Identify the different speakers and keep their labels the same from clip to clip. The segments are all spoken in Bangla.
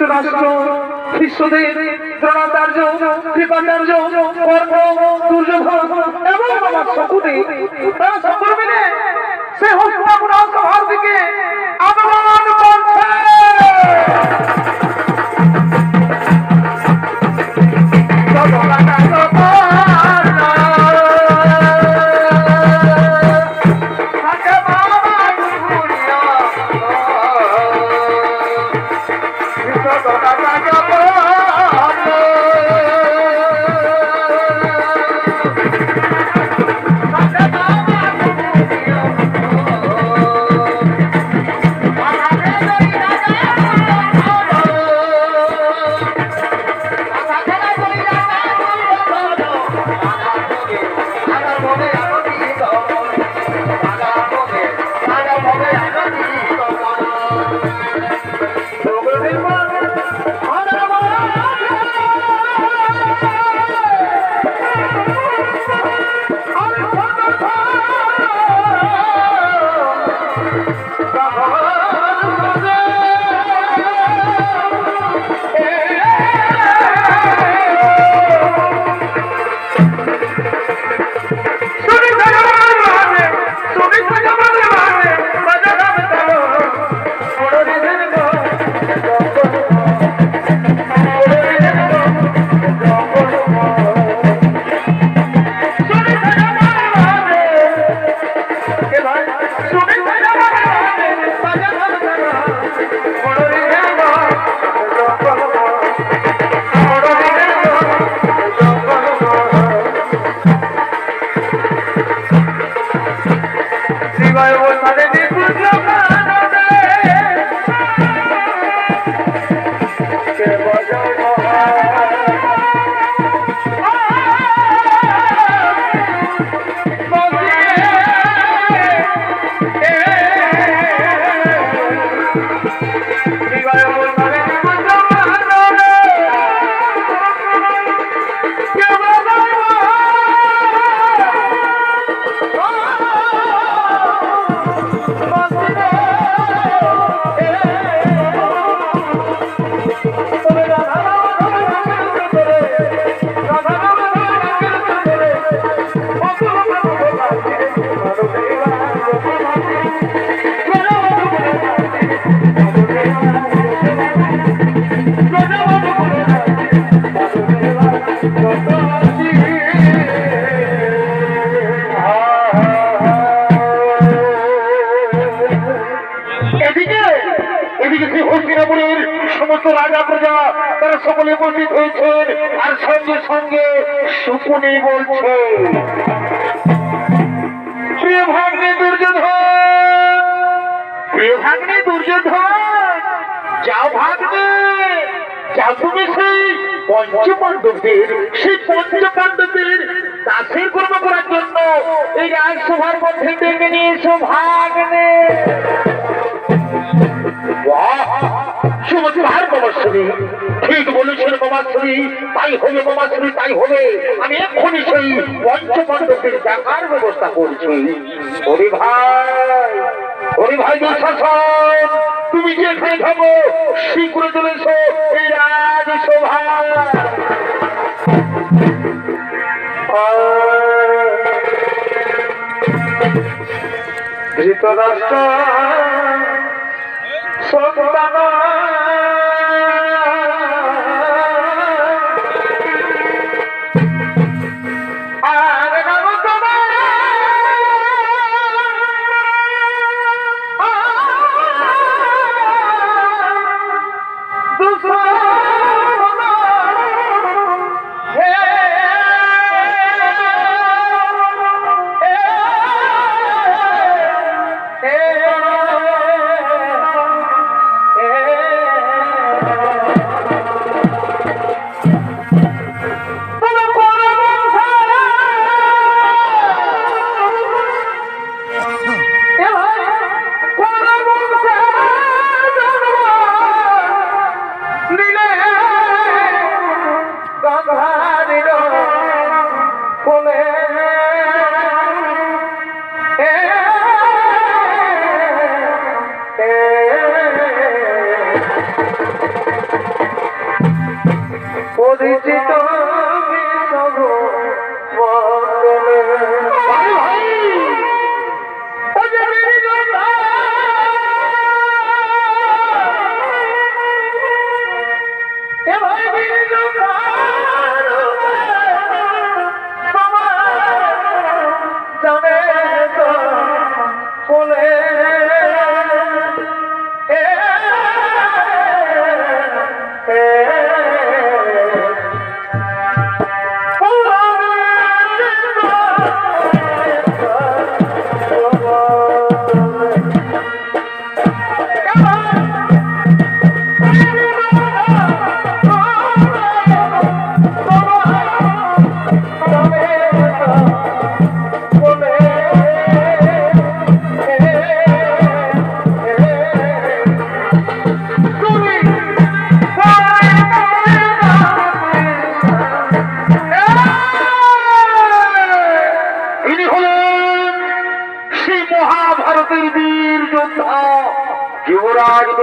Speaker 1: ধৃতরাষ্ট্র শিষ্যদের দ্রোণাচার্য কৃপাচার্য কর্ণ দুর্যোধন এবং আমার শকুনি তারা সকল মিলে সে হস্তিনাপুর রাজসভার দিকে আগমন করছে।
Speaker 2: সমস্ত রাজা প্রজা তারা সকলে উপস্থিত হয়েছেন আর সঙ্গে সঙ্গে শকুনি বলছে, প্রিয় ভাগ্নে দুর্যোধন, প্রিয় ভাগ্নে দুর্যোধন, যাও ভাগ্নে যাও, তুমি সেই পঞ্চপাণ্ডবদের দাসের কর্ম করার জন্য এই রাজসভার মধ্যে ডেকে নিয়ে এসো ভাগ্নে। ঠিক বলেছেন মামাশ্রী, তাই হবে মামাশ্রী, তাই হবে। আমি এক্ষুনি সেই পঞ্চপাণ্ডবদের দেখার ব্যবস্থা করছি। হরি ভাই, হরি ভাই দুঃশাসন, তুমি যে এখানে থাকো শীঘ্র চলেছ এই রাজসভা। ধৃতরাষ্ট্র সন্তান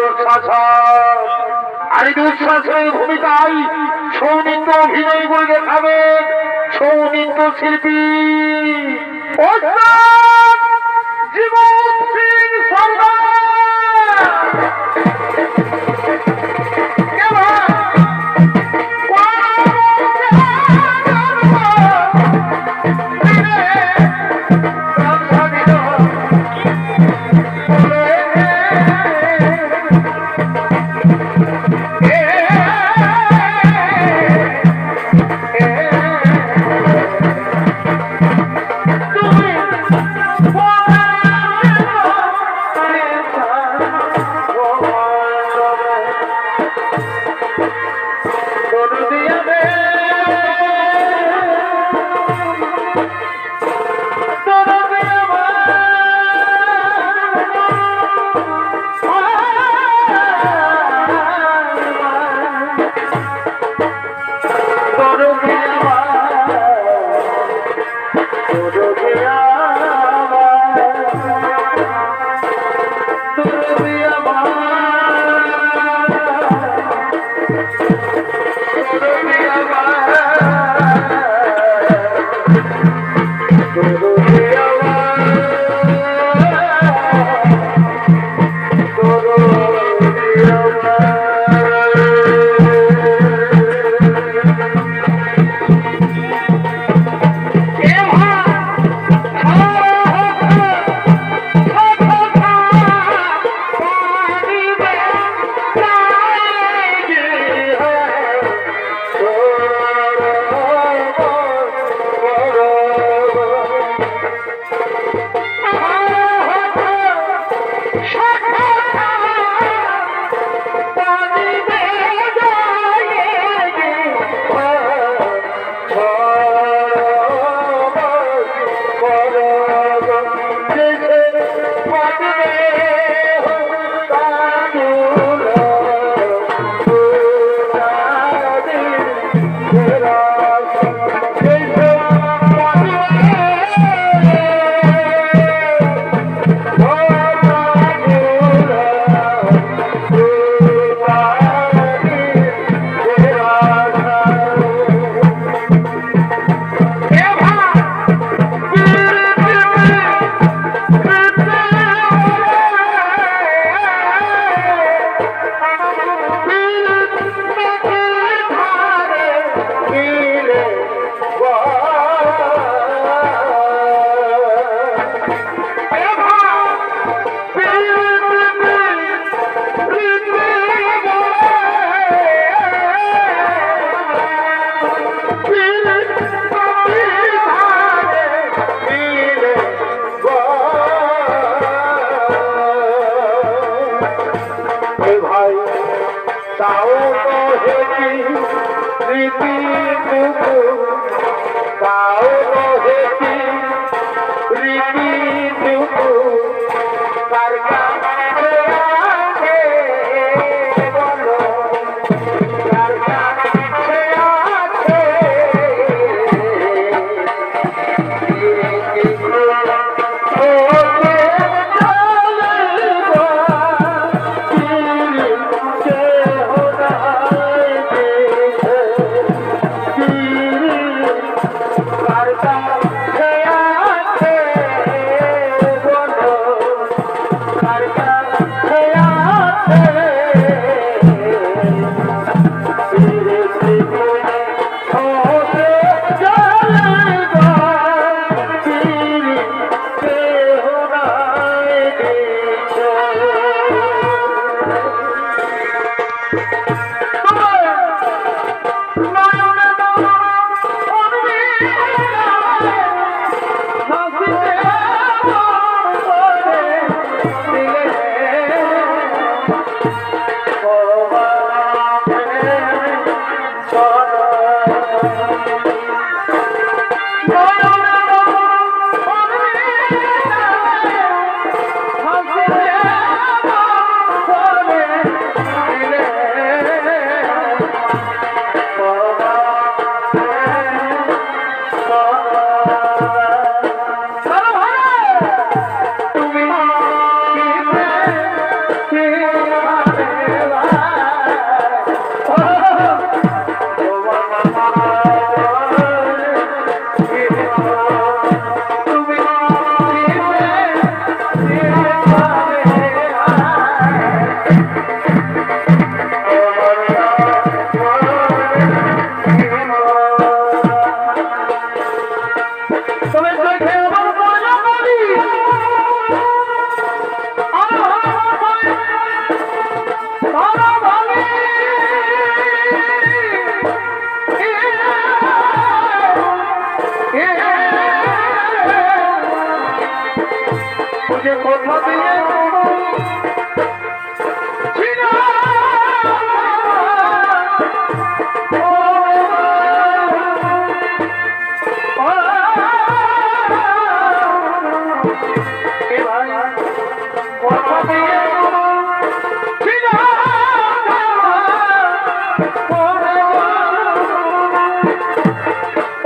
Speaker 2: দুঃশাসন। আর এই দুঃশাসনের ভূমিকায় সৌনিত্য অভিনয় করে দেখাবেন সৌনিত্য শিল্পী
Speaker 1: ওস্তাদ জীবন সিং সরকার। কে ভাই?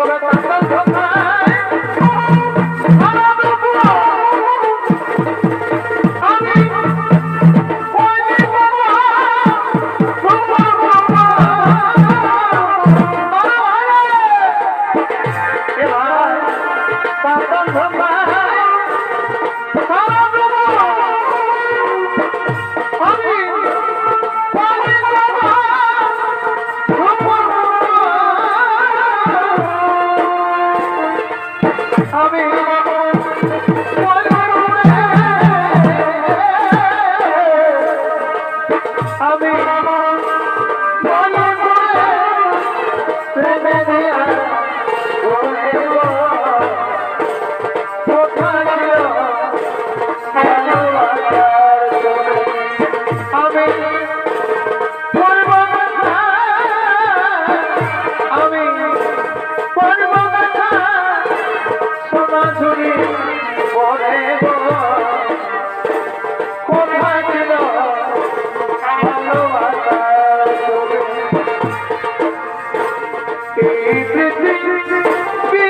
Speaker 1: তবে তাকাল ঢোকায় সারা দেব আমি বলি বাবা তোমার বাবা এবার তাকাল ঢোকায় সারা দেব আমি বলি বাবা আমি আমি এই পৃথিবী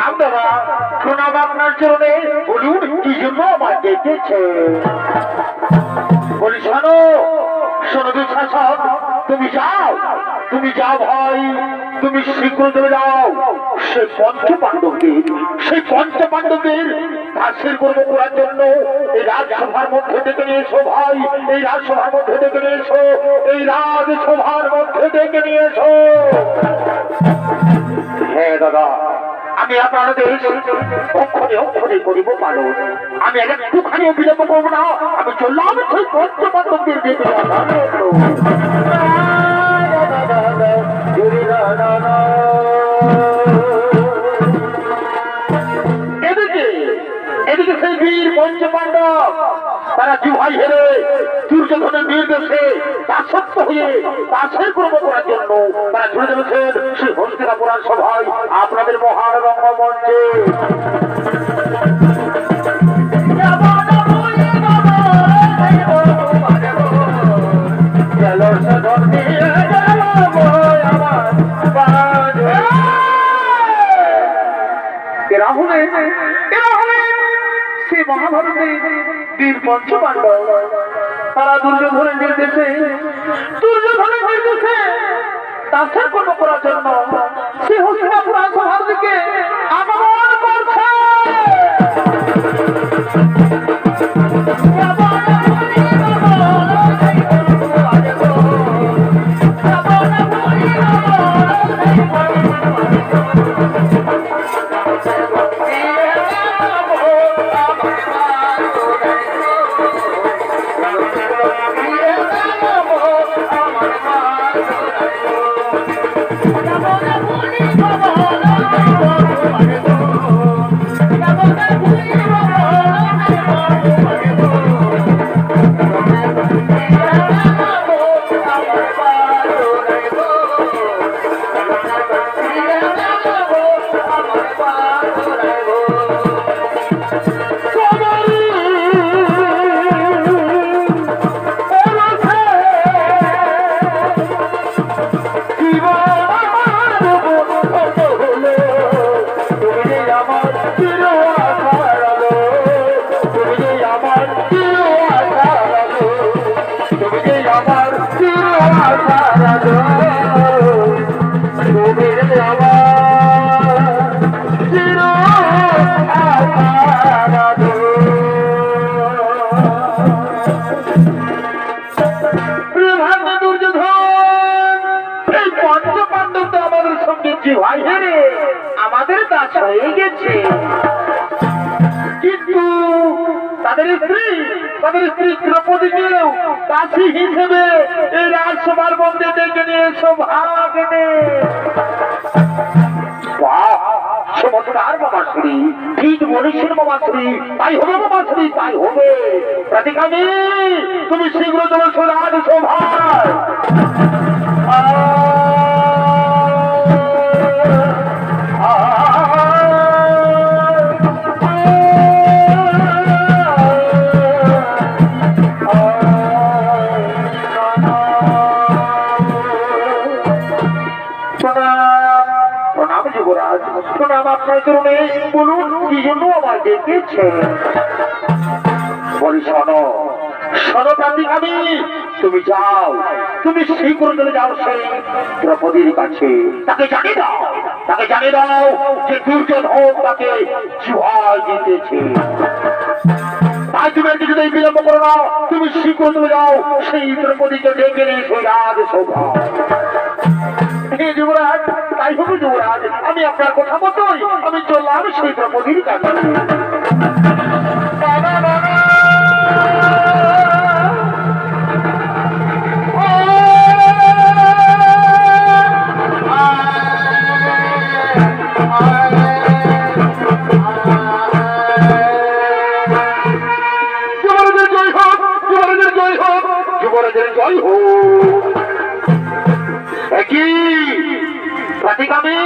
Speaker 2: প্রণাম দাদা, প্রণাম আপনার চরণে। বলুন কি জন্য আমার ডেকেছে? বলি শোনো, শোনো দুঃশাসক, তুমি যাও, তুমি যাও ভাই, তুমি শীঘ্র চলে যাও সেই পঞ্চ পাণ্ডবদের দাসের কর্ম করার জন্য এই রাজসভার মধ্যে ডেকে নিয়ে এসো ভাই, এই রাজসভার মধ্যে ডেকে নিয়ে এসো, এই রাজসভার মধ্যে ডেকে নিয়ে এসো। হ্যাঁ দাদা, আমি আপনাদের অক্ষরে অক্ষরে করিব পালন, আমি একটুখানি বিলম্ব করবো না, আমি চললাম সেই পঞ্চ পাণ্ডবদের ডেকে এদিকে সেই বীর পঞ্চ পাণ্ডব তারা জিহাই হেরে দুর্যোধনের নির্দেশে দাসত্ব হয়ে দাসের কর্ম করার জন্য তারা ছুটে চলেছেন সেই হস্তিনাপুরার সভায় আপনাদের মহান রঙ্গমঞ্চে। এরা হলেন সেই মহাভারতের বীর পঞ্চ পাণ্ডব, তারা দুর্যোধনের নির্দেশে দাসের কর্ম করার জন্য সে হস্তিনাপুর সভার দিকে আগমন করছে। আমাদের দাস হয়ে গেছে, কিন্তু তাদের স্ত্রী দ্রৌপদীকেও দাসী হিসেবে এই রাজসভার মধ্যে ডেকে নিয়ে সভাকে চমৎকার বাবা শ্রী, ঠিক মনীষীর বাবা শ্রী, তাই হবে বাবা শ্রী, তাই হবে। প্রতিকামী তুমি শীঘ্র চলে রাজসভায়। প্রণাম আপনার চরণে, বলুন কি জন্য আমার ডেকেছে? বলি শোনো, শোনো প্রান্তিকামী, তুমি যাও, তুমি শীঘ্র চলে যাও সেই দ্রৌপদীর কাছে, তাকে জানিয়ে দাও যে দুর্যোধন তাকে জিহায় জিতেছে। তাই তুমি কিছুতেই বিলম্ব করো না, তুমি শীঘ্র চলে যাও সেই দ্রৌপদীকে ডেকে নিয়ে সেই রাজসভা। যুবরাজ, তাই হবে যুবরাজ, আমি আপনার কথা মতোই আমি চললাম সেই দ্রৌপদীর কাছে। যুবরাজের জয় হোক, যুবরাজের জয় হোক, যুবরাজের জয় হোক। প্রতিকামী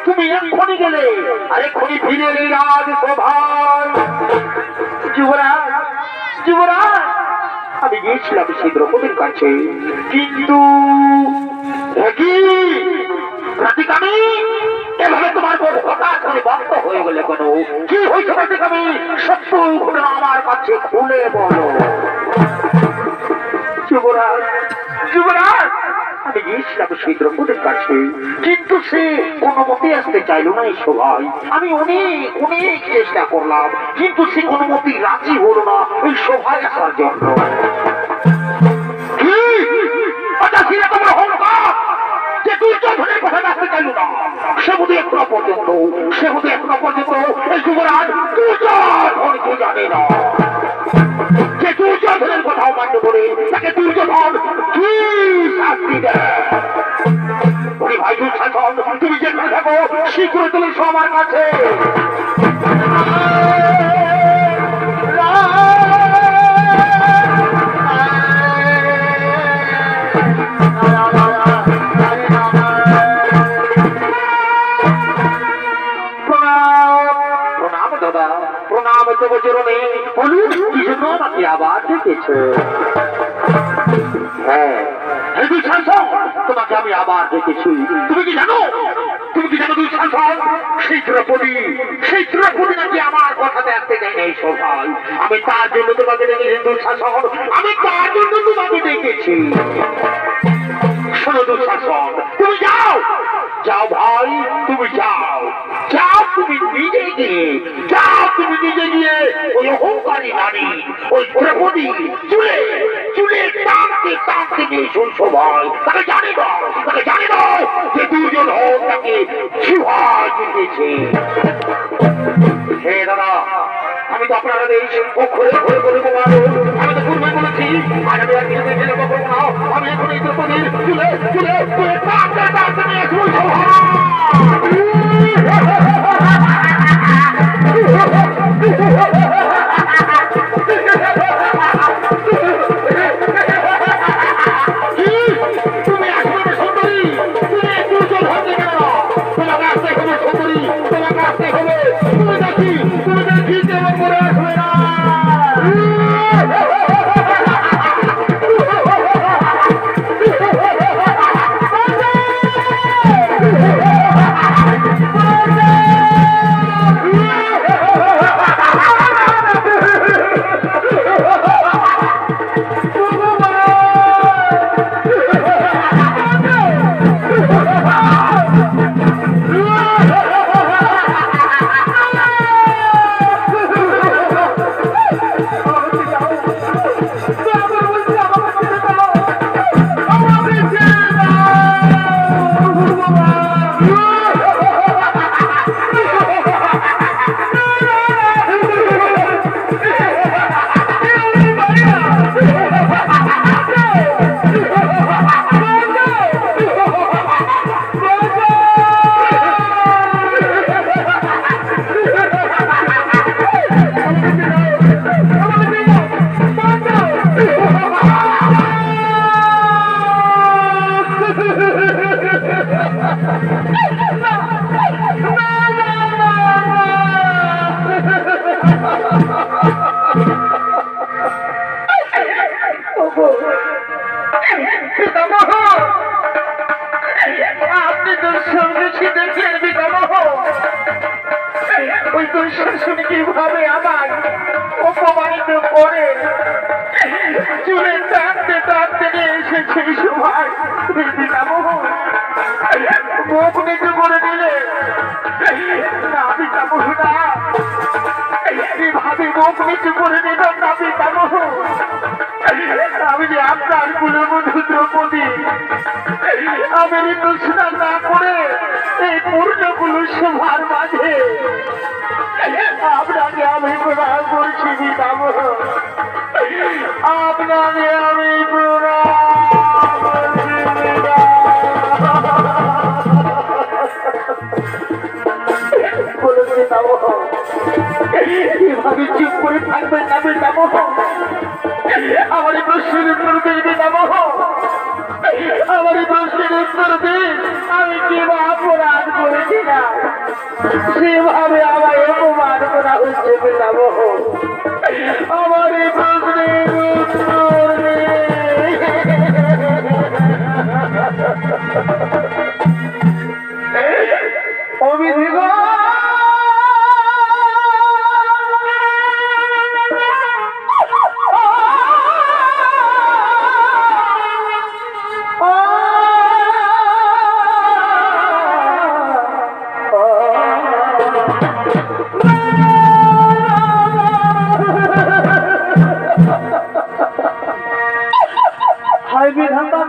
Speaker 2: তুমি এক্ষুনি গেলে আর এক্ষুনি ফিরে এলে রাজসভায়। যুবরাজ, আমি গিয়েছিলাম সেই দ্রৌপদীর কাছে, কিন্তু প্রতিকামী এভাবে তোমার হঠাৎ করে ভক্ত হয়ে গেলে কেন? কি হয়েছে বলতে আমি সত্য ঘটনা আমার কাছে খুলে বলো। যুবরাজ, যুবরাজ, আমি গিয়েছিলাম সেই দ্রৌপদীর কাছে, কিন্তু সে কোনো মতে আসতে চাইলো না এই সভায়। আমি অনেক অনেক চেষ্টা করলাম, কিন্তু সে কোনো মতেই রাজি হলো না এই সভায় আসার জন্য। কি? আচ্ছা, সেটা তোমার অহংকার যে দুর্যোধনের কথা আসতে চাইলো না। সে বোধ এখনো পর্যন্ত এই যুবরাজ দুর্যোধনকে জানে না। যে দুর্যোধনের কথা অমান্য করে তাকে দুর্যোধন কি শাস্তি দেয়? ভাই দুঃশাসন, তুমি যেখানে থাকো শীঘ্র তুমি আমার কাছে। প্রণাম দাদা, প্রণাম দেব চরণে। বলুন কি জন্য আমাকে আবার ডেকেছো? হ্যাঁ, তোমাকে আমি আবার দেখেছি। তুমি কি জানো দুঃশাসন, সেই দ্রৌপদী নাকি আমার কথাতে আসতে চাই না এই সভায়। আমি তার জন্য তোমাকে দেখেছি দুঃশাসন, আমি তার জন্য তোমাকে দেখেছি। শোনো দুঃশাসন, তুমি যাও ভাই, তুমি যাও, তুমি নিজে গিয়ে ওই অহংকারী নারী, ওই দ্রৌপদী চুলে টানতে নিয়ে শুনছো ভাই। তাকে জানি না যে দুর্যোধন তাকে শিবায় দিতেছে। হে দাদা, আমি তো আপনারা আমি তো পূর্বে বলেছি, আর আমি আর কিছু দেখে করবো না। আমি এখন এই দ্রৌপদীর চুলে টানতে নিয়ে শুনছো আপনি তো সঙ্গে দেখলেন পিতামহ, ওই দুঃশাসন কিভাবে আমার অপমানিত করে চুলে টানতে নিয়ে এসেছে সবাই। পিতামহ মুখ নিচু করে দিলে না পিতামহ, না এভাবে মুখ নিচু করে দিল না পিতামহ। আমি যে আপনার কুলবধূ দ্রৌপদী, আমি ঋতুস্নান না করে এই পূর্ণকুল সভার মাঝে আপনাকে আমি প্রণাম করছি পিতামহ, আপনাকে আমি বলে পিতামহ এভাবে চুপ করে থাকবেন না পিতামহ। আমার এই প্রশ্নের উত্তর দিন পিতামহ, আমার এই প্রশ্নের উত্তর দিন। আমি কিবা অপরাধ করেছি না, সেভাবে আমার অপমান করা হচ্ছে পিতামহ। আমার এই প্রশ্নের উত্তর দিন।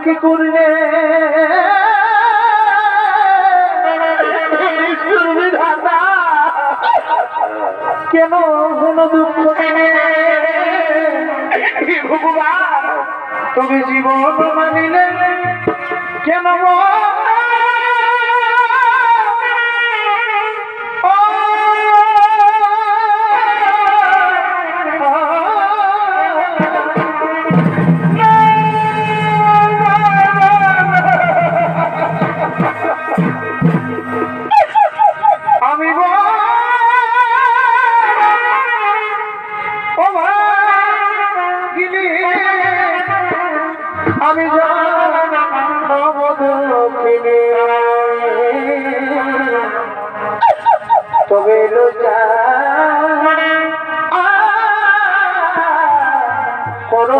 Speaker 1: কি করলে কেন কোনো দুঃখ ভগবান তুমি জীবন মানিলে কেন আমি আমি তবে করো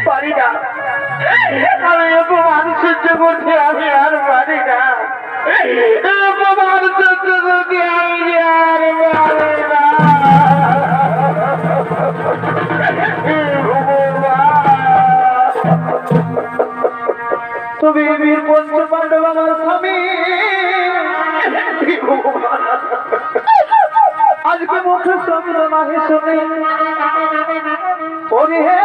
Speaker 1: পারি না আমি অপমান সহ্য করছি আমি আর পারি না অপমান সহ্য করছি আমি আর পারি না তুমি বীর পঞ্চ পাণ্ডব আমার স্বামী আজকে মুখে শব্দ নাহি শুনি ওরে হে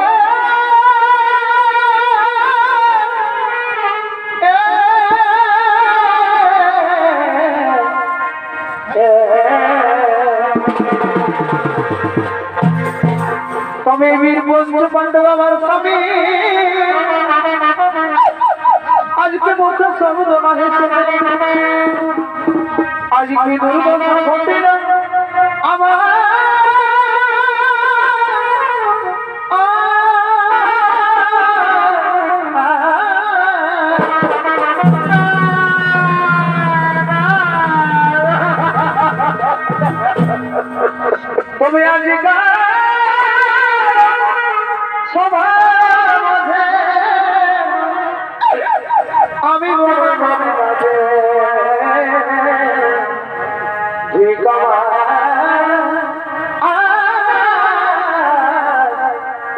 Speaker 1: তুমি বীর পঞ্চ পাণ্ডব আমার স্বামী আজকে মুখে শব্দ নাহি শুনি আজকে দুর্দশা ঘটিল আমার তুমি আজকে সবার মাঝে আমি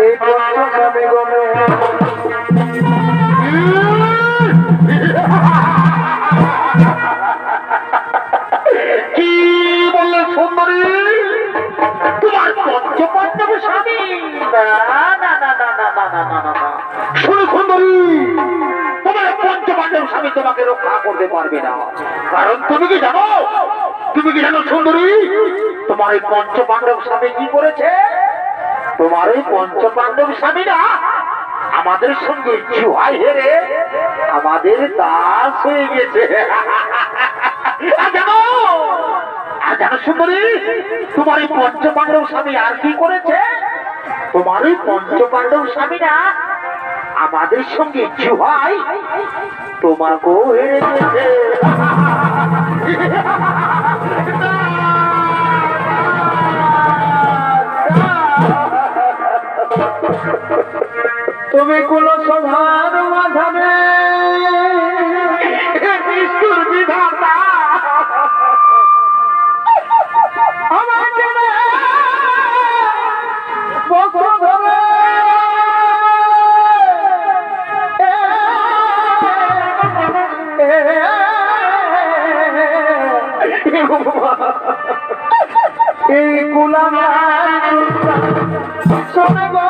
Speaker 1: এই পঞ্চমী গমে কি বললে সুন্দরী তোমার পঞ্চপাণ্ডব স্বামী শুনে সুন্দরী তোমার পঞ্চপাণ্ডব স্বামী তোমাকে রক্ষা করতে পারবে না কারণ তুমি কি জানো সুন্দরী তোমার এই পঞ্চপাণ্ডব স্বামী কি করেছে তোমার এই পঞ্চপাণ্ডব স্বামীরা আমাদের সঙ্গে জুয়ায় হেরে আমাদের দাস হয়ে গেছে জানো সুন্দরী তোমার এই পঞ্চপাণ্ডব স্বামী আর কি করেছে তোমার এই পঞ্চপাণ্ডব স্বামীরা আমাদের সঙ্গে জুয়ায় তোমাকেও হেরে গেছে তুমি কোন সভার মাঝাবে নিষ্ঠুর বিধাতা আমাকে এই গুলাম শোনে গো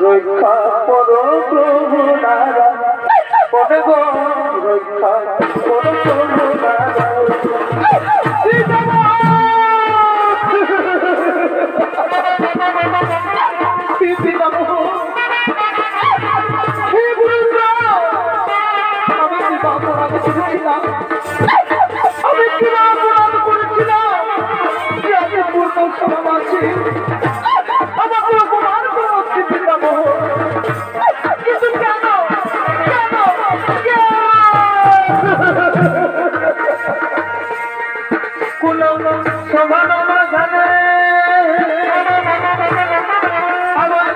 Speaker 1: রক্ষা করো প্রভু নারা পরে গো রক্ষা করো প্রভু নারা আমি কি অপরাধ করেছিলাম যে আমি পূর্ণ সমাজে আমাকে অপমান করছি পিতামহ কিন্তু কেন কোন সমান জানে আমার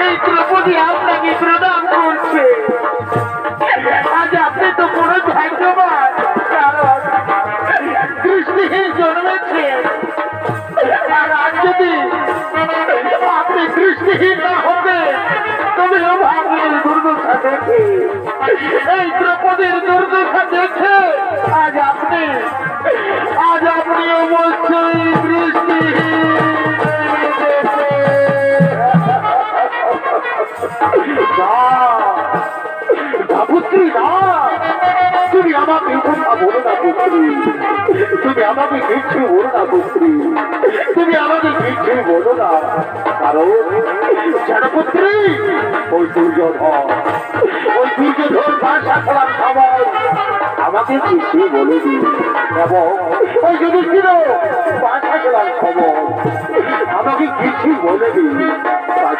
Speaker 1: এই দ্রৌপদী আপনাকে প্রদান করছে। আজ আপনি তো বড় ভাগ্যবান, কারণ দৃষ্টিহীন জন্মেছে। আর আজ যদি আপনি দৃষ্টিহীন না হবে তবে ভাগ্যের দুর্দশা দেখে, এই দ্রৌপদীর দুর্দশা দেখে আজ আপনি অবশ্যই দৃষ্টিহীন। পুত্রী না, তুমি আমাকে কথা বলো না পুত্রী, তুমি আমাকে কিছু বলো না পুত্রী, তুমি আমাকে কিছু বলো না। কারণ জানো পুত্রী, ওই দুর্যোধন ভাষা খেলার সময় আমাকে কিছু বলেনি, এবং ওই যুধিষ্ঠির ভাষা খেলার সময় আমাকে কিছু বলেনি।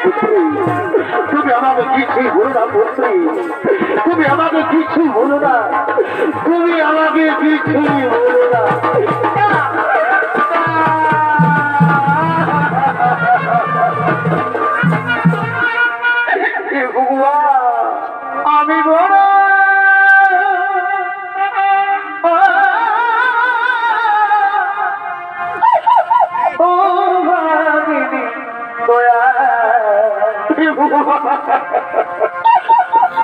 Speaker 1: পুত্রী, তুমি আমাকে কিছুই বলো না পুত্রী, তুমি আমাকে কিছুই বলো না, তুমি আমাকে কিছুই বলো না। আমি বড়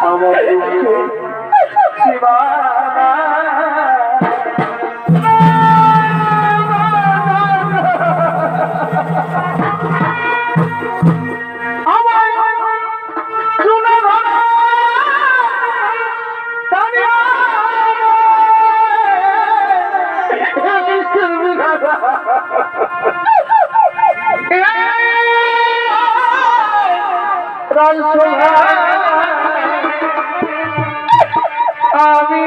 Speaker 1: আমার সীমানা আমি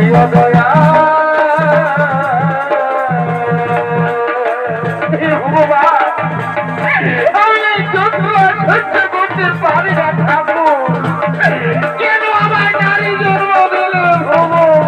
Speaker 2: দিও দয়া হে ভগবান আমি এই যন্ত্রণা সহ্য করতে পারি না ঠাকুর কেন আমার নারী জন্ম দিল ভগবান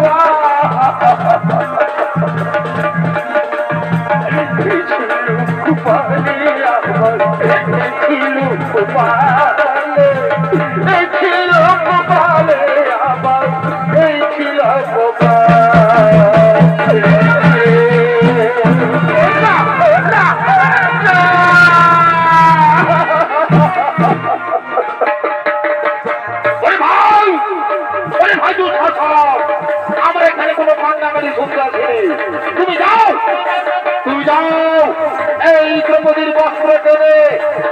Speaker 2: আমার এখানে কোনো বাংলাবাড়ি শুনতে আসেনি তুমি যাও তুমি যাও এই দ্রৌপদীর বস্ত্র টেনে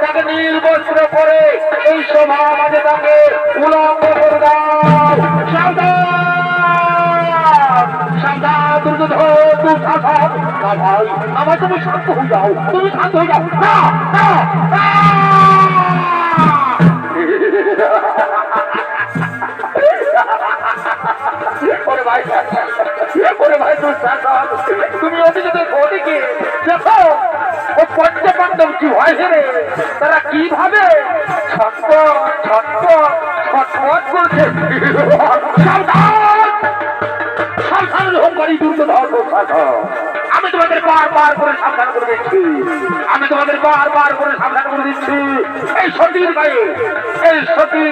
Speaker 2: তাকে নীল বস্ত্র পরে এই সভা মাঝে তাকে উলঙ্গ করে দাও সাবধান দুর্যোধন দুঃশাসন না ভাই আমার তুমি শান্ত হয়ে যাও তুমি শান্ত হয়ে যাও না না ওরে ভাই দুঃশাসন তুমি ওদিকে দেখো ওদিকে দেখো ও পঞ্চপাণ্ডব কি হয় রে তারা কিভাবে ছটপট ছটপট ছটপট করছে সাবধান হোমকারী দুর্যোধন দুঃশাসন আমি তোমাদের বারবার করে সাবধান করে দিচ্ছি আমি তোমাদের বারবার করে সাবধান করে দিচ্ছি এই সতীর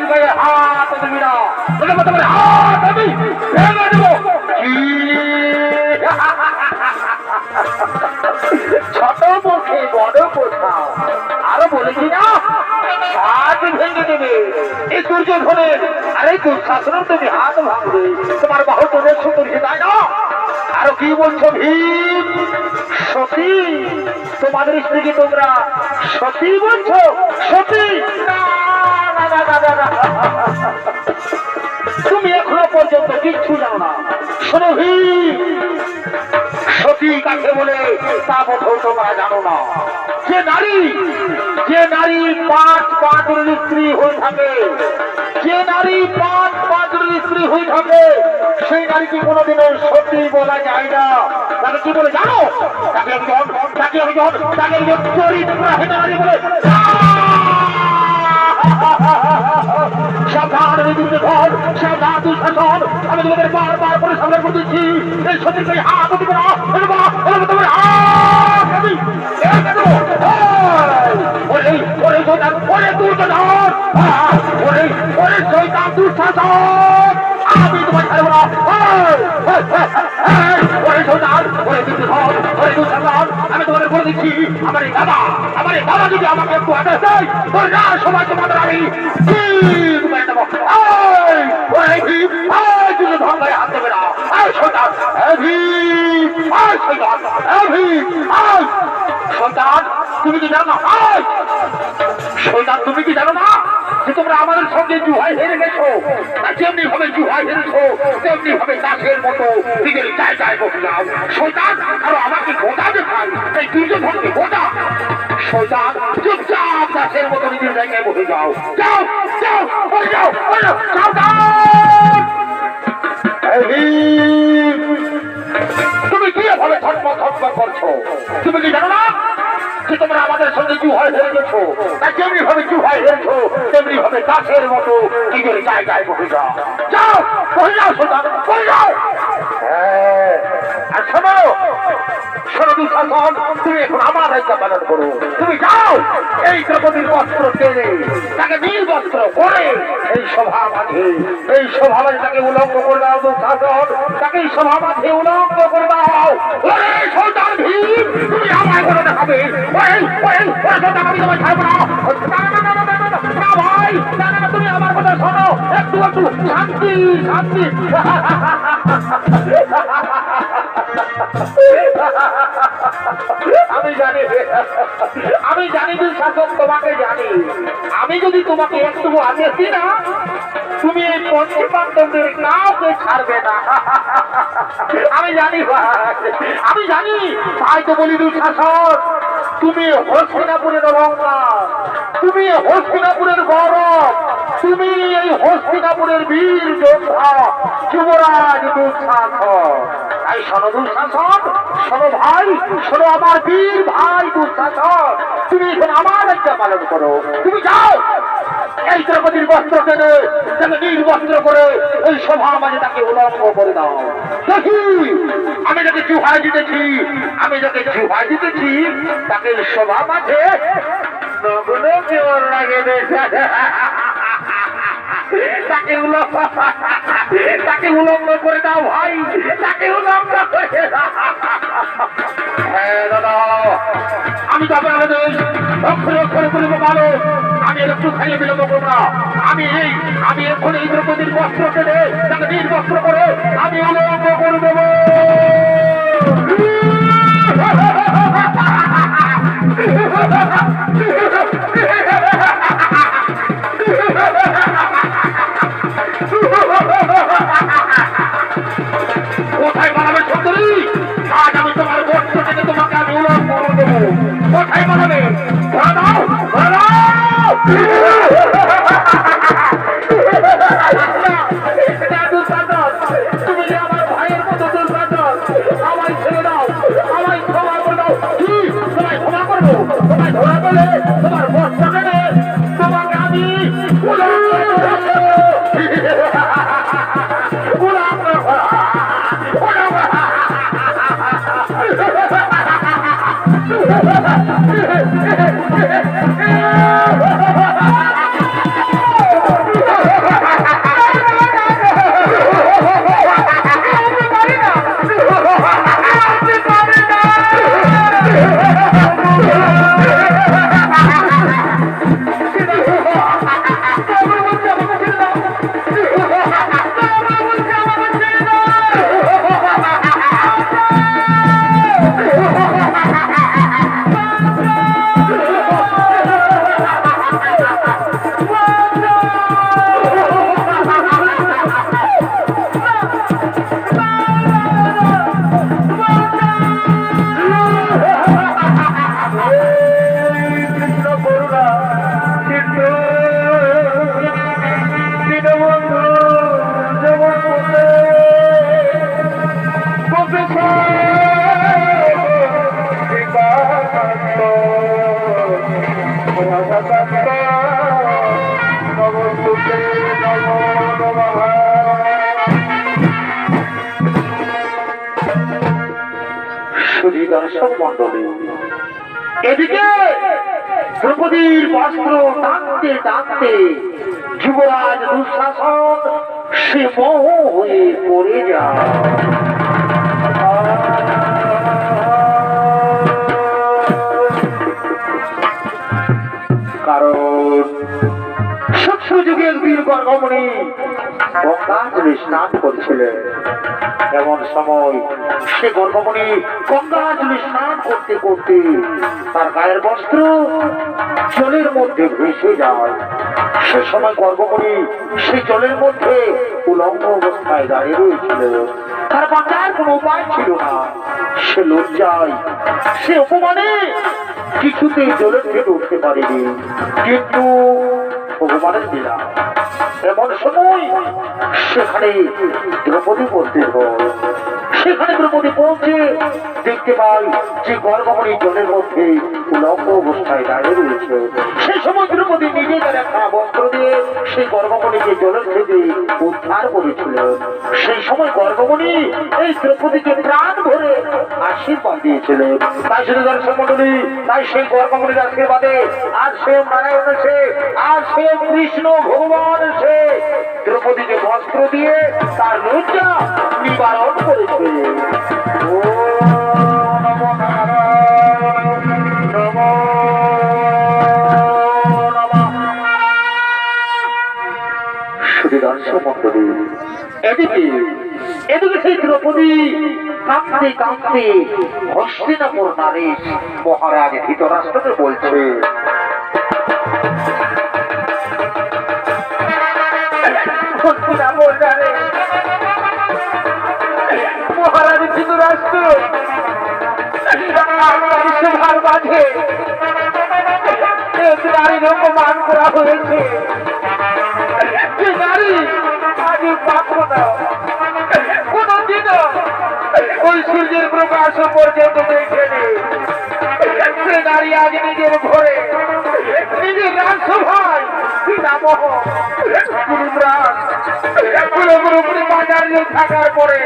Speaker 2: গায়ে হাত দেবি না তোমাদের হাত আমি ভেঙে দেবো ছোট মুখে বড় কথা আরো বলেছি না হাত ভেঙে দেবে এই দুর্যোধনের আরে দুঃশাসনের তুমি হাত ভাঙবে তোমার বাহু প্রদর্শ করেছে তাই না আরো কি বলছো ভীম সতী তোমাদের স্ত্রীকে তোমরা সতী বলছো সতী তুমি এখনো পর্যন্ত কিচ্ছু জানো না শোনো ভীম সতী কাকে বলে তা বোধ তোমরা জানো না যে নারী পাঁচ স্ত্রী হয়ে থাকে যে নারী পাঁচ স্ত্রী হয়ে থাকে সেই নারীকে কোনোদিনও সতী বলা যায় না তাকে কি বলে জানো তাকে একজন চরিত্রহীন নারী বলে সাবধান দুর্যোধন সাবধান দুঃশাসন আমি তোমাদের বারবার করে সাবধান করে দিচ্ছি এই সতীর গায়ে হাত দিবে না তোমার হাত আমি দুঃশাসন আমি তোমার ছাড়ব না আমি তোমাদের বলে দিচ্ছি আমার এই দাদা যদি আমাকে একটু আদেশ দেয় তোর না সময় তোমাদের আমি হাত দেবে না সন্তান তুমি কি জানো না সন্তান তুমি কি জানো না যে তোমরা আমাদের সঙ্গে জুহাই হেরে গেছো যেমনি ভাবে জুহাই হেরেছো তেমনি ভাবে দাসের মতো নিজের জায়গায় বসে যাও সন্তান আরো আমাকে গোটা দেখায় এই দুর্যোধনকে গোটা সন্তান চুপচাপ দাসের মতো নিজের জায়গায় বসে যাও যাও যাও যাও তুমি কি ভাবে ধর্মত করছো তুমি কি জানো না যে তোমরা আমাদের সঙ্গে জুহাই হেরে গেছো যেমনি ভাবে জুহাই হেরেছো তেমনি ভাবে দাসের মতো নিজের জায়গায় বসে যাও যাও বসে যাও সন্তান বসে যাও আর শোনো দুঃশাসন তুমি এখন আমার আজ্ঞা পালন করো তুমি যাও এই দ্রৌপদীর বস্ত্র টেনে তাকে নীল বস্ত্র করে এই সভা মাঝে তাকে উলঙ্গ করে দাও দুঃশাসন তাকে এই সভা মাঝে উলঙ্গ করে দাও ওরে সন্তান ভীম তুমি আমায় করে দেখাবে আমি তোমায় ছাড়বো না ভাই তুমি আমার কথা শোনো একটু শান্তি আমি জানি দুঃশাসন তোমাকে জানি আমি যদি তোমাকে একটু আদেশ দিই না তুমি এই পঞ্চপাণ্ডবদের কাউকে ছাড়বে না আমি জানি তাই তো বলি দুঃশাসন তুমি হস্তিনাপুরের অলঙ্কার তুমি হস্তিনাপুরের গৌরব তুমি এই হস্তিনাপুর
Speaker 1: হস্তিনাপুরের বীর যোদ্ধা যুবরাজ দুঃশাসন। তাই শোনো দুঃশাসন, শোনো ভাই, শোনো আমার বীর ভাই দুঃশাসন, তুমি এখন আমার আজ্ঞা পালন করো। তুমি যাও এই দ্রৌপদীর বস্ত্র টেনে তাকে নির্বস্ত্র করে এই সভা মাঝে তাকে উলঙ্গ করে দাও। দেখি আমি যাকে জুহাই দিতেছি, আমি যাকে জুহাই দিতেছি তাকে সভা মাঝে নগ্ন কেমন লাগে তাকে উলঙ্গ করে দাও ভাই, তাকে উলঙ্গ করে দাও। হ্যাঁ দাদা, আমি তো আপনাদের অক্ষরে অক্ষরে করিব ভালো, আমি একটু খাইয়ে বিলম্ব করবো না। আমি এখন এই দ্রৌপদীর বস্ত্র কেটে তাকে নির্বস্ত্র করে আমি উলঙ্গ করে দেবো। কোথায় বানাবে সুন্দরী? আজ আমি তোমার বস্ত্র কেটে তোমাকে আমি উলঙ্গ করে দেবো। কোথায় বানাবে? ধরে দাও, ধরে দাও। তুমি যে আমার ভাইয়ের মতো দুর্বাচন, আমায় ছেড়ে দাও, আমায় ক্ষমা করে দাও। কি তোমায় ক্ষমা করবো? তোমায় ধরা পেলে তোমার বস্ত্র কেটে তোমাকে আমি উলঙ্গ করে দেবো। দর্শক মন্ডলী, এদিকে দ্রৌপদীর বস্ত্র টানতে টানতে যুবরাজ দুঃশাসন সে মোহ হয়ে পড়ে যায়। কারণ সত্য যুগের বীর গর্গমণি গঙ্গাজলে স্নান করছিলেন। এমন সময় সে গর্গমণি গঙ্গাজলে স্নান করতে করতে তার গায়ের বস্ত্র জলের মধ্যে ভেসে যায়। সে সময় গর্গমণি সেই জলের মধ্যে উলঙ্গ অবস্থায় দাঁড়িয়ে রয়েছিল। তার বাঁচার কোনো উপায় ছিল না। সে লজ্জায়, সে অপমানে কিছুতেই জলের থেকে উঠতে পারেনি। কিন্তু ভগবানের দিলা এমন সময় সেখানে দ্রৌপদী বলতে হয়। সেখানে দ্রৌপদী পৌঁছে দেখতে পাই যে গর্গমণি জলের মধ্যে উলঙ্গ অবস্থায় দাঁড়িয়ে রয়েছে। সেই সময় দ্রৌপদী নিজে তার একটা বস্ত্র দিয়ে সেই গর্গমণিকে জলের থেকে উদ্ধার করেছিল। সেই সময় গর্গমণি এই দ্রৌপদীকে প্রাণ ভরে আশীর্বাদ দিয়েছিলেন। তাই শুধু দর্শক মন্ডলী, তাই সেই গর্গমণির আশীর্বাদে আর সে নারায়ণ এসে, আর সে কৃষ্ণ ভগবান এসে দ্রৌপদীকে বস্ত্র দিয়ে তার লজ্জা নিবারণ করেছে। এদিকে সেই দ্রৌপদী কাঁদতে কাঁদতে হস্তিনাপুর নারীশ মহারাজ ধৃতরাষ্ট্রকে বলছে, মহারাজ ধৃতরাষ্ট্র সভার মাঝে নারীর অপমান করা হয়েছে। যে নারী
Speaker 2: আমি পাবো না কোনদিনও ওই সূর্যের প্রকাশ পর্যন্ত দেখিনি। সে দাঁড়িয়ে আজ নিজের ঘরে নিজের রাজসভায় পিতামহ পুরোপুরি বাজার থাকার পরে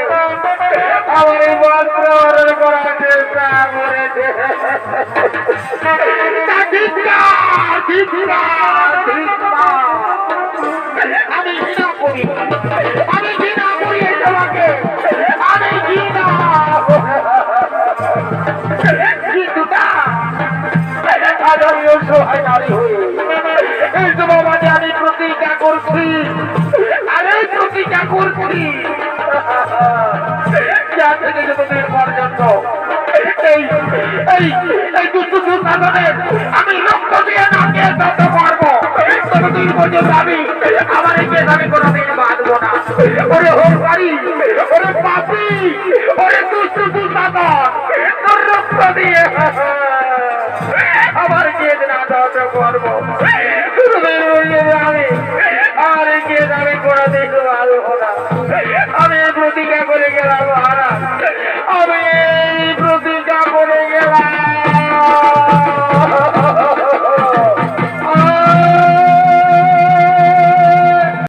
Speaker 2: আমার এই বস্ত্র হরণ করার চেষ্টা করেছে। আমি ঘৃণা করি, আমি ঘৃণা করি তোমাকে, আমি ঘৃণা। কিন্তু না, আজ আমি অসহায় নারী হয়ে এই সমাজে আমি প্রতিজ্ঞা করছি, আরে প্রতিজ্ঞা করছি যা থেকে যতদিন পর্যন্ত এই এই এই দুষ্ট দুঃসাধনের আমি রক্ত দিয়ে নাকে তত পারবো, ততদিন পর্যন্ত আমি আমার এই কেস আমি কোনোদিন বাঁধবো না। ওরে হোক পারি, ওরে পাপি, ওরে দুষ্ট দুঃসাধন, তোর রক্ত দিয়ে আমার কেস না তত করবো। আমি আর কেস আমি কোনোদিন বাঁধবো না। আমি প্রতিজ্ঞা করে গেলাম।